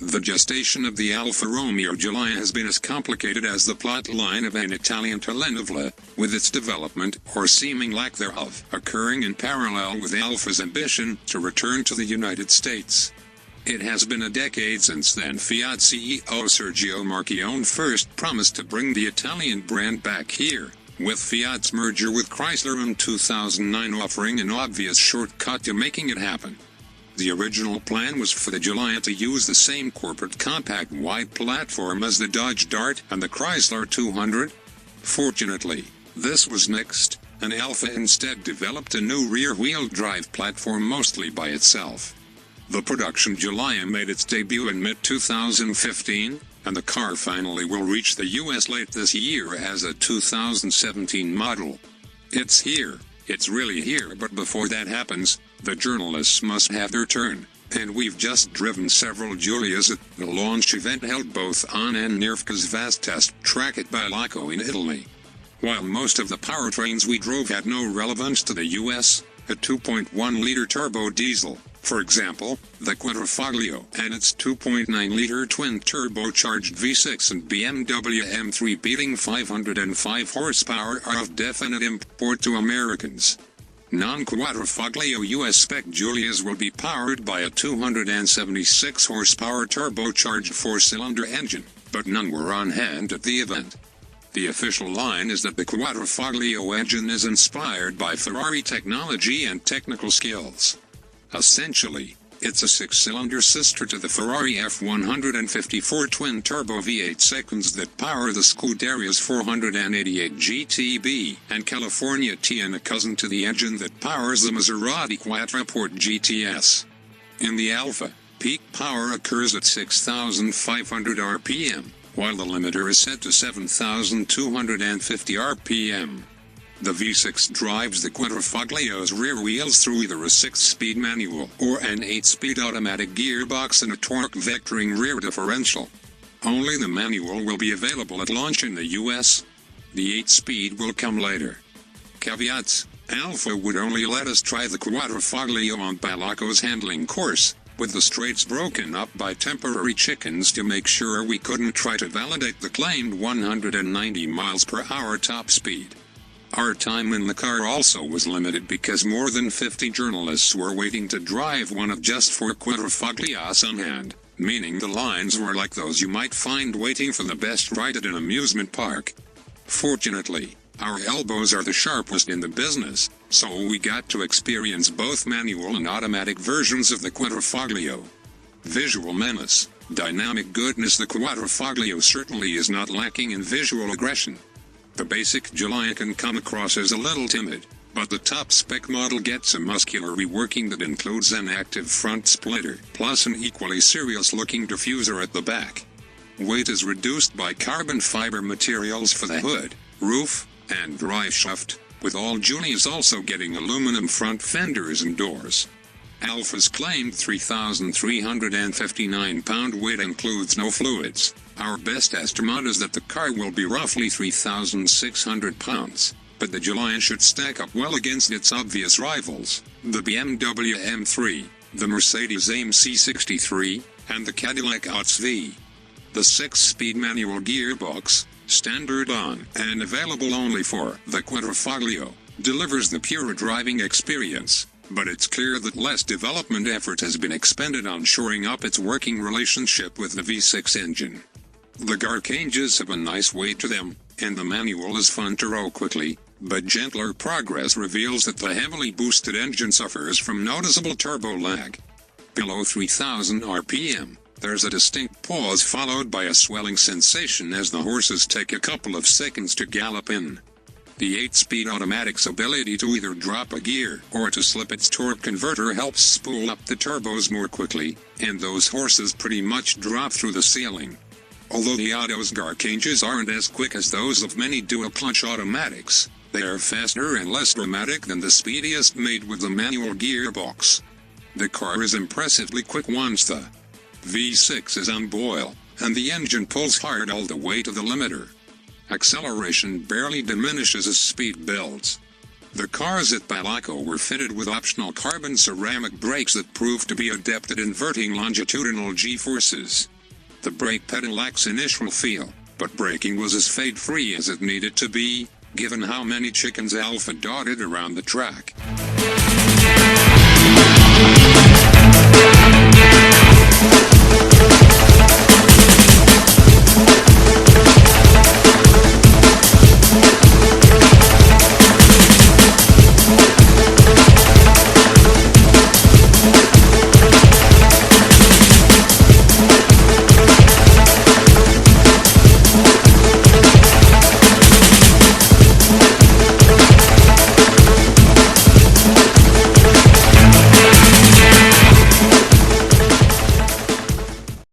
The gestation of the Alfa Romeo Giulia has been as complicated as the plot line of an Italian telenovela, with its development, or seeming lack thereof, occurring in parallel with Alfa's ambition to return to the United States. It has been a decade since then Fiat CEO Sergio Marchionne first promised to bring the Italian brand back here, with Fiat's merger with Chrysler in 2009 offering an obvious shortcut to making it happen. The original plan was for the Giulia to use the same corporate compact wide platform as the Dodge Dart and the Chrysler 200. Fortunately, this was nixed, and Alfa instead developed a new rear-wheel drive platform mostly by itself. The production Giulia made its debut in mid-2015, and the car finally will reach the US late this year as a 2017 model. It's here. It's really here, but before that happens, the journalists must have their turn, and we've just driven several Giulias at the launch event held both on and near FCA's vast test track at Balaco in Italy. While most of the powertrains we drove had no relevance to the US, a 2.1-liter turbo diesel, for example, the Quadrifoglio and its 2.9-liter twin-turbocharged V6 and BMW M3 beating 505 horsepower are of definite import to Americans. Non-Quadrifoglio US-spec Giulias will be powered by a 276 horsepower turbocharged four-cylinder engine, but none were on hand at the event. The official line is that the Quadrifoglio engine is inspired by Ferrari technology and technical skills. Essentially, it's a six-cylinder sister to the Ferrari F154 twin-turbo V8 seconds that power the Scuderia's 488 GTB, and California T, and a cousin to the engine that powers the Maserati Quattroporte GTS. In the Alfa, peak power occurs at 6,500 RPM, while the limiter is set to 7,250 RPM. The V6 drives the Quadrifoglio's rear wheels through either a 6-speed manual or an 8-speed automatic gearbox and a torque vectoring rear differential. Only the manual will be available at launch in the US. The 8-speed will come later. Caveats: Alfa would only let us try the Quadrifoglio on Balaco's handling course, with the straights broken up by temporary chickens to make sure we couldn't try to validate the claimed 190 miles per hour top speed. Our time in the car also was limited because more than 50 journalists were waiting to drive one of just 4 Quadrifoglios on hand, meaning the lines were like those you might find waiting for the best ride at an amusement park. Fortunately, our elbows are the sharpest in the business, so we got to experience both manual and automatic versions of the Quadrifoglio. Visual menace, dynamic goodness: the Quadrifoglio certainly is not lacking in visual aggression. The basic Giulia can come across as a little timid, but the top-spec model gets a muscular reworking that includes an active front splitter, plus an equally serious-looking diffuser at the back. Weight is reduced by carbon fiber materials for the hood, roof, and driveshaft, with all Giulias also getting aluminum front fenders and doors. Alfa's claimed 3,359-pound weight includes no fluids. Our best estimate is that the car will be roughly 3,600 pounds, but the Giulia should stack up well against its obvious rivals, the BMW M3, the Mercedes AMC 63, and the Cadillac ATS-V. The 6-speed manual gearbox, standard on and available only for the Quadrifoglio, delivers the pure driving experience. But it's clear that less development effort has been expended on shoring up its working relationship with the V6 engine. The Garcanges have a nice weight to them, and the manual is fun to row quickly, but gentler progress reveals that the heavily boosted engine suffers from noticeable turbo lag. Below 3,000 RPM, there's a distinct pause followed by a swelling sensation as the horses take a couple of seconds to gallop in. The 8-speed automatic's ability to either drop a gear or to slip its torque converter helps spool up the turbos more quickly, and those horses pretty much drop through the ceiling. Although the Auto's Garcanges aren't as quick as those of many dual-clutch automatics, they are faster and less dramatic than the speediest made with the manual gearbox. The car is impressively quick once the V6 is on boil, and the engine pulls hard all the way to the limiter. Acceleration barely diminishes as speed builds. The cars at Balaco were fitted with optional carbon ceramic brakes that proved to be adept at inverting longitudinal G-forces, the brake pedal lacks initial feel, but braking was as fade-free as it needed to be, given how many chickens Alfa dotted around the track.